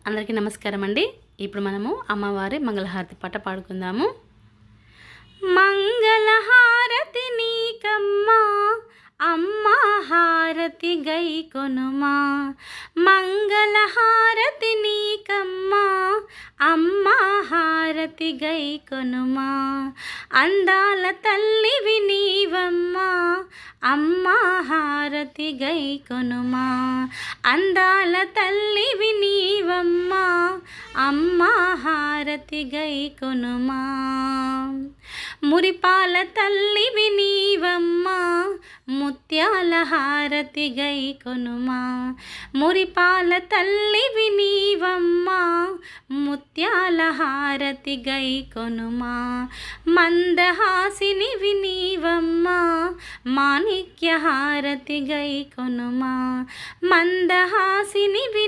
అందరికీ నమస్కారం అండి. ఇప్పుడు మనము అమ్మవారి మంగళహారతి పాట పాడుకుందాము. మంగళహారతి నీకమ్మా అమ్మా హారతి గై కొనుమా, మంగళహారతి నీకమ్మా అమ్మా హారతి గై కొనుమా, అందాల తల్లివి నీవమ్మా అమ్మా హారతి గై కొనుమా, అందాల తల్లివి నీవమ్మా అమ్మా హారతి గై కొనుమా, మురిపాల తల్లివి నీవమ్మా ముత్యాల హారతి గై కొనుమా, మురిపాల తల్లివి నీవమ్మా ముత్యాల హారతి గై కొనుమా, మందహాసినివి నీవమ్మా మాణిక్య హారతి గై కొనుమా, మందహాసినివి